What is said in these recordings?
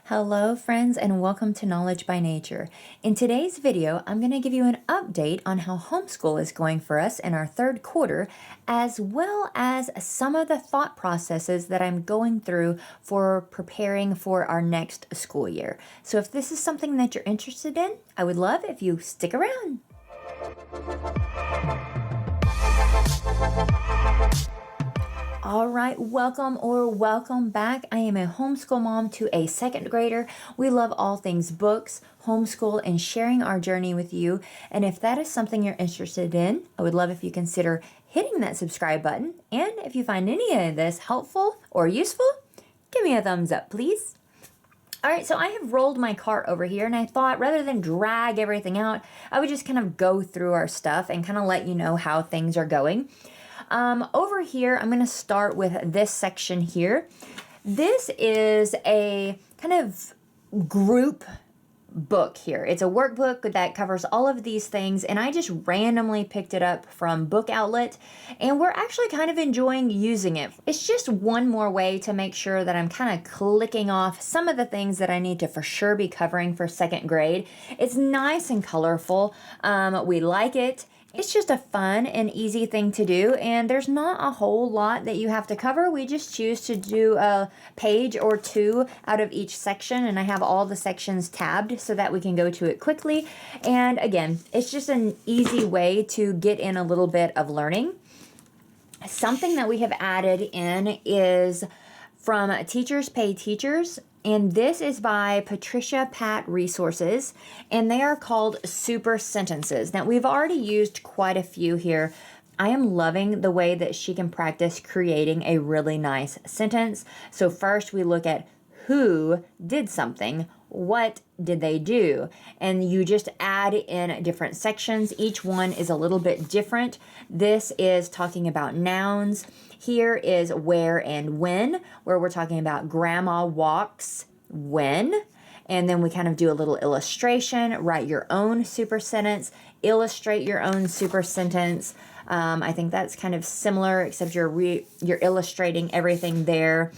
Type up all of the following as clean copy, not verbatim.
Hello friends and welcome to Knowledge by Nature. In today's video, I'm going to give you an update on how homeschool is going for us in our third quarter, as well as some of the thought processes that I'm going through for preparing for our next school year. So if this is something that you're interested in, I would love if you stick around. All right, welcome back. I am a homeschool mom to a second grader. We love all things books, homeschool, and sharing our journey with you. And if that is something you're interested in, I would love if you consider hitting that subscribe button. And if you find any of this helpful or useful, give me a thumbs up, please. All right, so I have rolled my cart over here, and I thought rather than drag everything out, I would just kind of go through our stuff and kind of let you know how things are going. Over here, I'm going to start with this section here. This is a kind of group book here. It's a workbook that covers all of these things, and I just randomly picked it up from Book Outlet, and we're actually kind of enjoying using it. It's just one more way to make sure that I'm kind of clicking off some of the things that I need to for sure be covering for second grade. It's nice and colorful. We like it. It's just a fun and easy thing to do, and there's not a whole lot that you have to cover. We just choose to do a page or two out of each section, and I have all the sections tabbed so that we can go to it quickly. And again, it's just an easy way to get in a little bit of learning. Something that we have added in is from Teachers Pay Teachers. And this is by Patricia Pat Resources, and they are called Super Sentences. Now, we've already used quite a few here. I am loving the way that she can practice creating a really nice sentence. So first we look at who did something, what did they do? And you just add in different sections. Each one is a little bit different. This is talking about nouns. Here is where and when, where we're talking about grandma walks when. And then we kind of do a little illustration, write your own super sentence, illustrate your own super sentence. I think that's kind of similar, except you're illustrating everything there.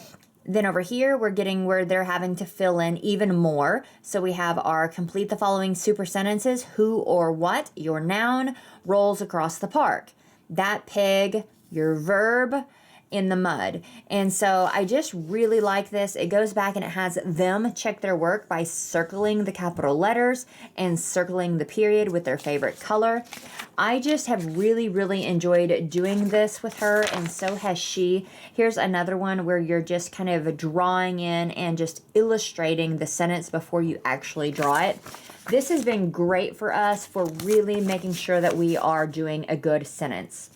Then over here, we're getting where they're having to fill in even more. So we have our complete the following super sentences, who or what, your noun, rolls across the park. That pig, your verb, in the mud. And so I just really like this. It goes back and it has them check their work by circling the capital letters and circling the period with their favorite color. I just have really enjoyed doing this with her, and so has she. Here's another one where you're just kind of drawing in and just illustrating the sentence before you actually draw it. This has been great for us for really making sure that we are doing a good sentence.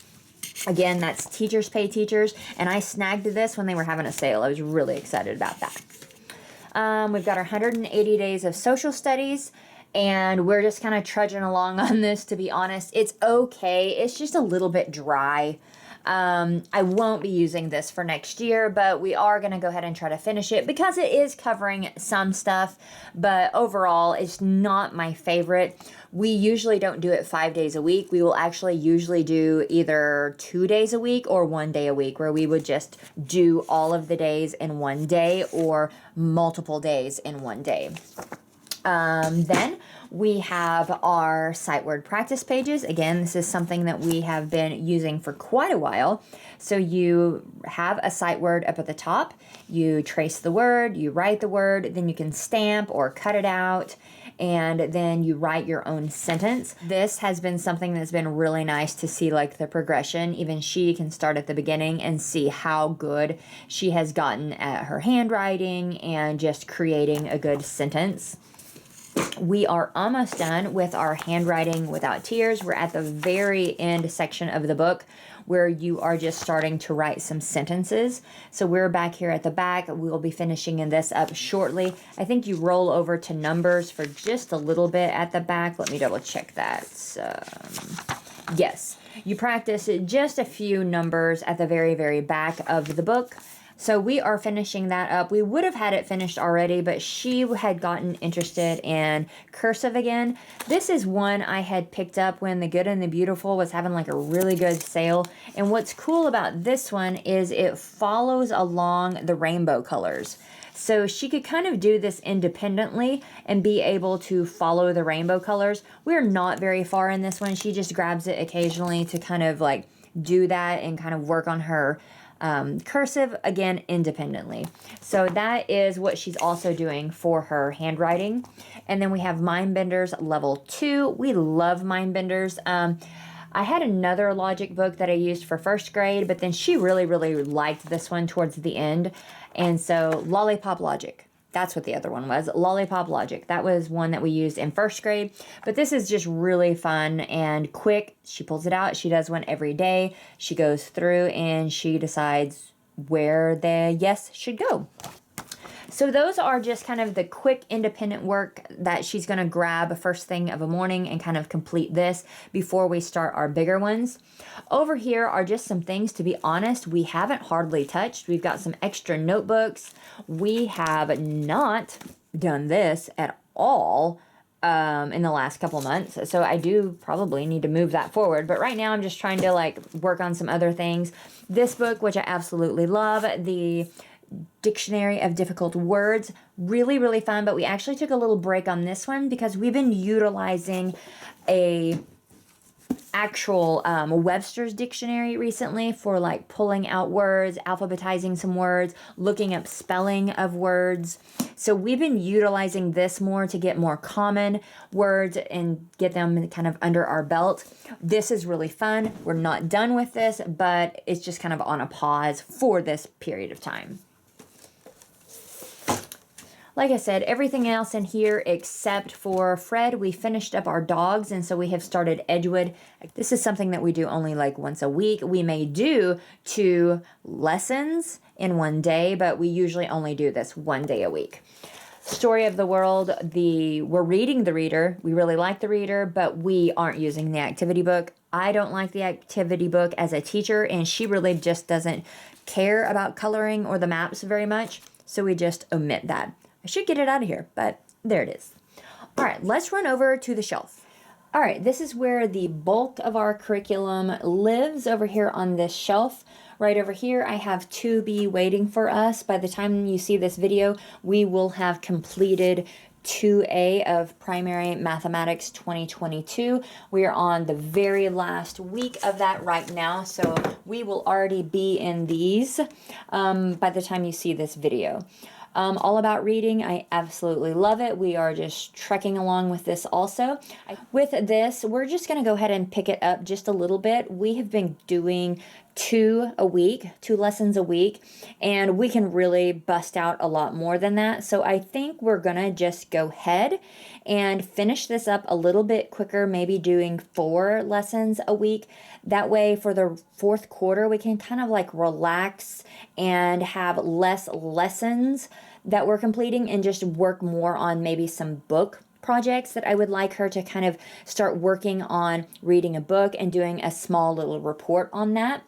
Again, that's Teachers Pay Teachers, and I snagged this when they were having a sale. I was really excited about that. We've got our 180 days of social studies, and we're just kind of trudging along on this, to be honest. It's okay. It's just a little bit dry. I won't be using this for next year, but we are going to go ahead and try to finish it because it is covering some stuff, but overall, it's not my favorite. We usually don't do it 5 days a week. We will actually usually do either 2 days a week or 1 day a week, where we would just do all of the days in one day or multiple days in one day. Then we have our sight word practice pages. Again, this is something that we have been using for quite a while. So you have a sight word up at the top, you trace the word, you write the word, then you can stamp or cut it out, and then you write your own sentence. This has been something that's been really nice to see, like the progression. Even she can start at the beginning and see how good she has gotten at her handwriting and just creating a good sentence. We are almost done with our handwriting without tears. We're at the very end section of the book where you are just starting to write some sentences. So we're back here at the back. We'll be finishing in this up shortly. I think you roll over to numbers for just a little bit at the back. Let me double check that. Yes, you practice just a few numbers at the very back of the book. So we are finishing that up. We would have had it finished already, but she had gotten interested in cursive again. This is one I had picked up when The Good and the Beautiful was having like a really good sale. And what's cool about this one is it follows along the rainbow colors. So she could kind of do this independently and be able to follow the rainbow colors. We're not very far in this one. She just grabs it occasionally to kind of like do that and kind of work on her cursive, again, independently. So that is what she's also doing for her handwriting. And then we have Mindbenders Level 2. We love Mindbenders. I had another logic book that I used for first grade, but then she really, really liked this one towards the end. And so Lollipop Logic. That's what the other one was. Lollipop Logic. That was one that we used in first grade. But this is just really fun and quick. She pulls it out. She does one every day. She goes through and she decides where the yes should go. So those are just kind of the quick independent work that she's going to grab first thing of a morning and kind of complete this before we start our bigger ones. Over here are just some things, to be honest, we haven't hardly touched. We've got some extra notebooks. We have not done this at all in the last couple months. So I do probably need to move that forward. But right now I'm just trying to like work on some other things. This book, which I absolutely love, the Dictionary of Difficult Words, really, really fun. But we actually took a little break on this one because we've been utilizing a actual Webster's dictionary recently for like pulling out words, alphabetizing some words, looking up spelling of words. So we've been utilizing this more to get more common words and get them kind of under our belt. This is really fun. We're not done with this, but it's just kind of on a pause for this period of time. Like I said, everything else in here except for Fred, we finished up our dogs, and so we have started Edgewood. This is something that we do only like once a week. We may do 2 lessons in one day, but we usually only do this one day a week. Story of the World, we're reading the reader. We really like the reader, but we aren't using the activity book. I don't like the activity book as a teacher, and she really just doesn't care about coloring or the maps very much, so we just omit that. I should get it out of here, but there it is. All right, let's run over to the shelf. All right, this is where the bulk of our curriculum lives, over here on this shelf. Right over here, I have 2B waiting for us. By the time you see this video, we will have completed 2A of Primary Mathematics 2022. We are on the very last week of that right now, so we will already be in these by the time you see this video. All about reading, I absolutely love it. We are just trekking along with this also. With this, we're just going to go ahead and pick it up just a little bit. We have been doing 2 lessons a week, and we can really bust out a lot more than that. So I think we're going to just go ahead and finish this up a little bit quicker, maybe doing 4 lessons a week. That way for the 4th quarter, we can kind of like relax and have less lessons that we're completing and just work more on maybe some book projects that I would like her to kind of start working on, reading a book and doing a small little report on that.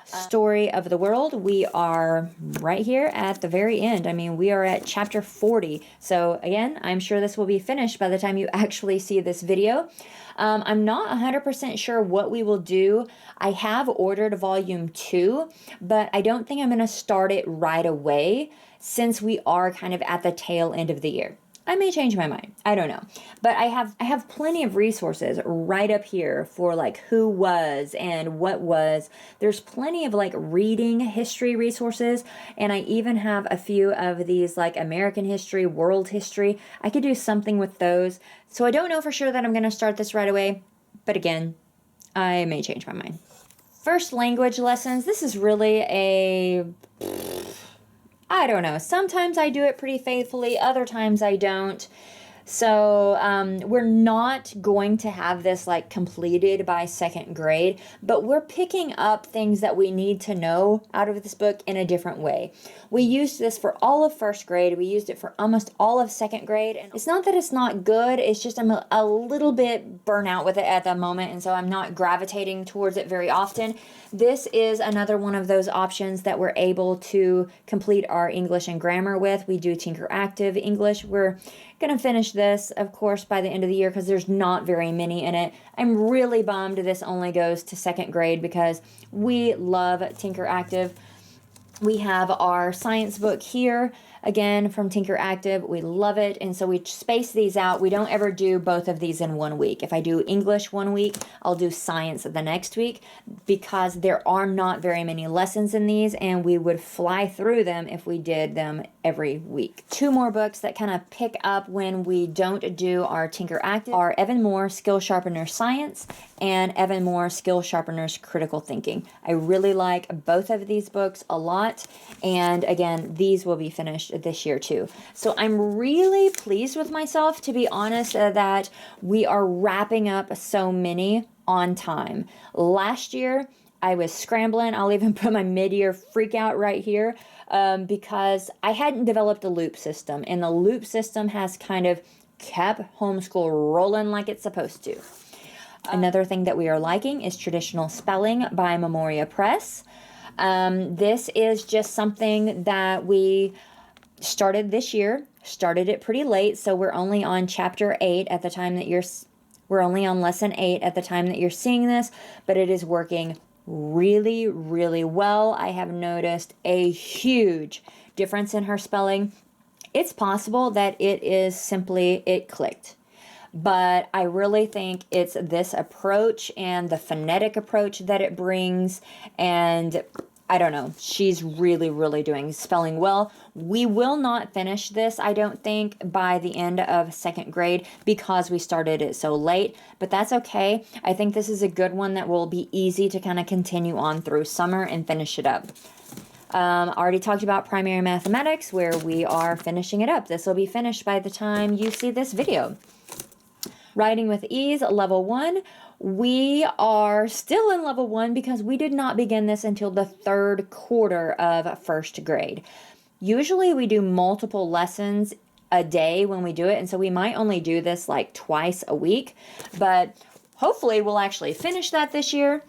Story of the World, we are right here at the very end. I mean, we are at chapter 40. So again, I'm sure this will be finished by the time you actually see this video. I'm not 100% sure what we will do. I have ordered volume 2, but I don't think I'm going to start it right away since we are kind of at the tail end of the year. I may change my mind. I don't know. But I have plenty of resources right up here for like who was and what was. There's plenty of like reading history resources, and I even have a few of these like American history, world history. I could do something with those. So I don't know for sure that I'm going to start this right away, but again, I may change my mind. First language lessons. This is really I don't know. Sometimes I do it pretty faithfully. Other times I don't. So we're not going to have this like completed by 2nd grade, but we're picking up things that we need to know out of this book in a different way. We used this for all of 1st grade. We used it for almost all of 2nd grade. And it's not that it's not good. It's just I'm a little bit burnt out with it at the moment, and so I'm not gravitating towards it very often. This is another one of those options that we're able to complete our English and grammar with. We do Tinkeractive English. We're going to finish this, of course, by the end of the year because there's not very many in it. I'm really bummed this only goes to 2nd grade because we love Tinkeractive. We have our science book here. again, from Tinker Active. We love it. And so we space these out. We don't ever do both of these in 1 week. If I do English 1 week, I'll do science the next week, because there are not very many lessons in these, and we would fly through them if we did them every week. 2 more books that kind of pick up when we don't do our Tinker Active are Evan Moore, Skill Sharpeners Science, and Evan Moore, Skill Sharpeners Critical Thinking. I really like both of these books a lot, and again, these will be finished this year too. So I'm really pleased with myself, to be honest, that we are wrapping up so many on time. Last year, I was scrambling. I'll even put my mid-year freak out right here, because I hadn't developed a loop system, and the loop system has kind of kept homeschool rolling like it's supposed to. Another thing that we are liking is Traditional Spelling by Memoria Press. This is just something that we started this year, started it pretty late, so we're only on chapter 8 at the time that we're only on lesson 8 at the time that you're seeing this, but it is working really, really well. I have noticed a huge difference in her spelling. It's possible that it clicked. But I really think it's this approach and the phonetic approach that it brings, and I don't know, she's really, really doing spelling well. We will not finish this, I don't think, by the end of 2nd grade because we started it so late, but that's okay. I think this is a good one that will be easy to kind of continue on through summer and finish it up. Already talked about primary mathematics, where we are finishing it up. This will be finished by the time you see this video. Writing with Ease, level 1. We are still in level 1 because we did not begin this until the 3rd quarter of 1st grade. Usually we do multiple lessons a day when we do it, and so we might only do this like twice a week, but hopefully we'll actually finish that this year.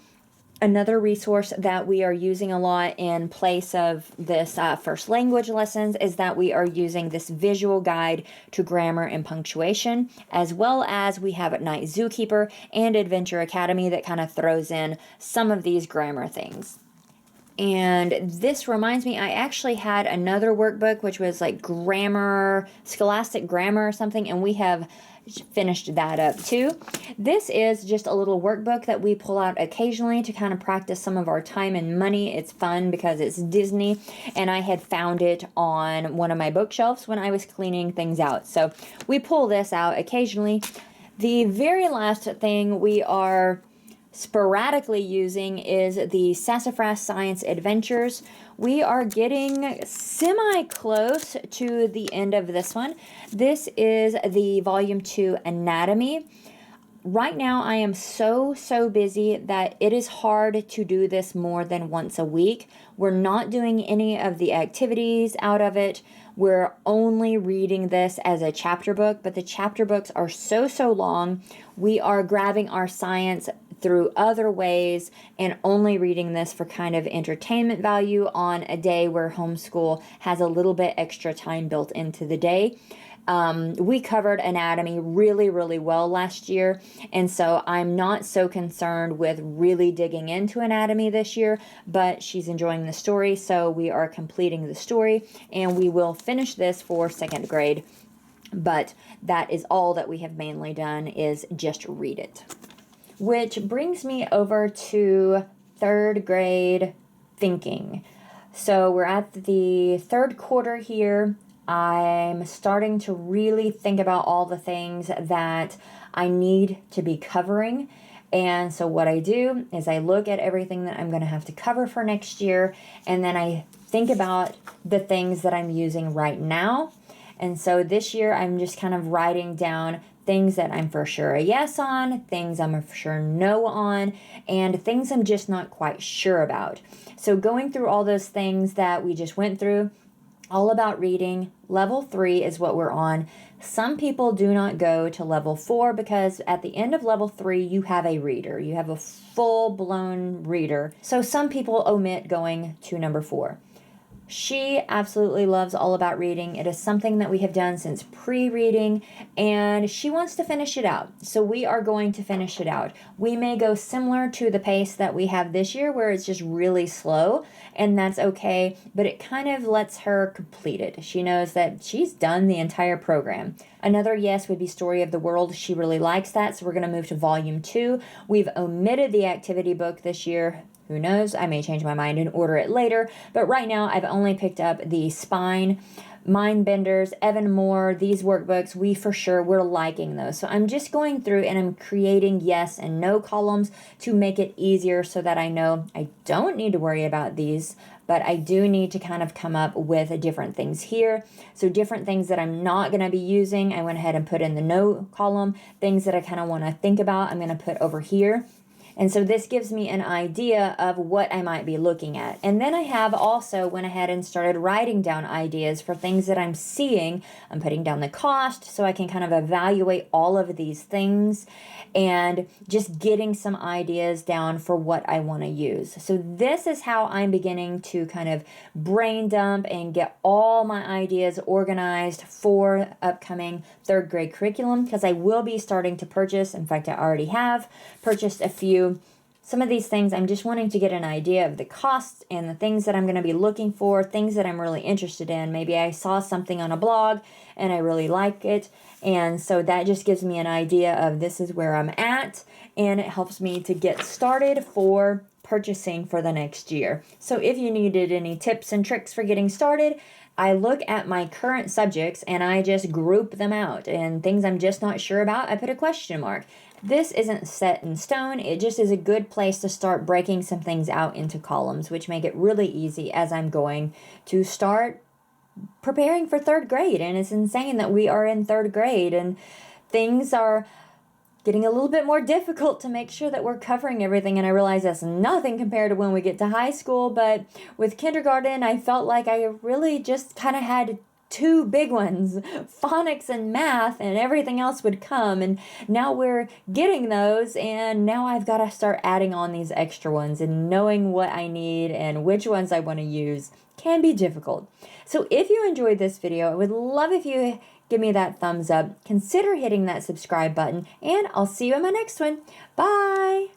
Another resource that we are using a lot in place of this first language lessons is that we are using this visual guide to grammar and punctuation, as well as we have Night Zookeeper and Adventure Academy that kind of throws in some of these grammar things. And this reminds me, I actually had another workbook which was like grammar, scholastic grammar or something, and we have finished that up too. This is just a little workbook that we pull out occasionally to kind of practice some of our time and money. It's fun because it's Disney, and I had found it on one of my bookshelves when I was cleaning things out. So we pull this out occasionally. The very last thing we are sporadically using is the Sassafras Science Adventures. We are getting semi-close to the end of this one. This is the Volume 2 Anatomy. Right now I am so busy that it is hard to do this more than once a week. We're not doing any of the activities out of it. We're only reading this as a chapter book, but the chapter books are so long. We are grabbing our science through other ways and only reading this for kind of entertainment value on a day where homeschool has a little bit extra time built into the day. We covered anatomy really well last year, and so I'm not so concerned with really digging into anatomy this year, but she's enjoying the story, so we are completing the story, and we will finish this for 2nd grade, but that is all that we have mainly done, is just read it. Which brings me over to 3rd grade thinking. So we're at the 3rd quarter here. I'm starting to really think about all the things that I need to be covering. And so what I do is I look at everything that I'm going to have to cover for next year, and then I think about the things that I'm using right now. And so this year I'm just kind of writing down things that I'm for sure a yes on, things I'm for sure no on, and things I'm just not quite sure about. So going through all those things that we just went through, all about reading. Level 3 is what we're on. Some people do not go to level 4 because at the end of level 3, you have a reader. You have a full-blown reader. So some people omit going to number 4. She absolutely loves all about reading. It is something that we have done since pre-reading, and she wants to finish it out. So we are going to finish it out. We may go similar to the pace that we have this year, where it's just really slow, and that's okay, but it kind of lets her complete it. She knows that she's done the entire program. Another yes would be Story of the World. She really likes that, so we're going to move to volume 2. We've omitted the activity book this year. Who knows? I may change my mind and order it later. But right now, I've only picked up the Spine, Mindbenders, Evan Moore, these workbooks. We're liking those. So I'm just going through and I'm creating yes and no columns to make it easier so that I know I don't need to worry about these, but I do need to kind of come up with different things here. So different things that I'm not going to be using, I went ahead and put in the no column. Things that I kind of want to think about, I'm going to put over here. And so this gives me an idea of what I might be looking at. And then I have also went ahead and started writing down ideas for things that I'm seeing. I'm putting down the cost so I can kind of evaluate all of these things and just getting some ideas down for what I want to use. So this is how I'm beginning to kind of brain dump and get all my ideas organized for upcoming third grade curriculum, because I will be starting to purchase. In fact, I already have purchased a few. Some of these things I'm just wanting to get an idea of the costs and the things that I'm going to be looking for, things that I'm really interested in. Maybe I saw something on a blog and I really like it, and so that just gives me an idea of this is where I'm at, and it helps me to get started for purchasing for the next year. So if you needed any tips and tricks for getting started, I look at my current subjects and I just group them out, and things I'm just not sure about, I put a question mark. This isn't set in stone. It just is a good place to start breaking some things out into columns, which make it really easy as I'm going to start preparing for third grade. And it's insane that we are in third grade and things are getting a little bit more difficult to make sure that we're covering everything. And I realize that's nothing compared to when we get to high school. But with kindergarten, I felt like I really just kind of had two big ones, phonics and math, and everything else would come. And now we're getting those, and now I've got to start adding on these extra ones, and knowing what I need and which ones I want to use can be difficult. So if you enjoyed this video, I would love if you give me that thumbs up, consider hitting that subscribe button, and I'll see you in my next one. Bye!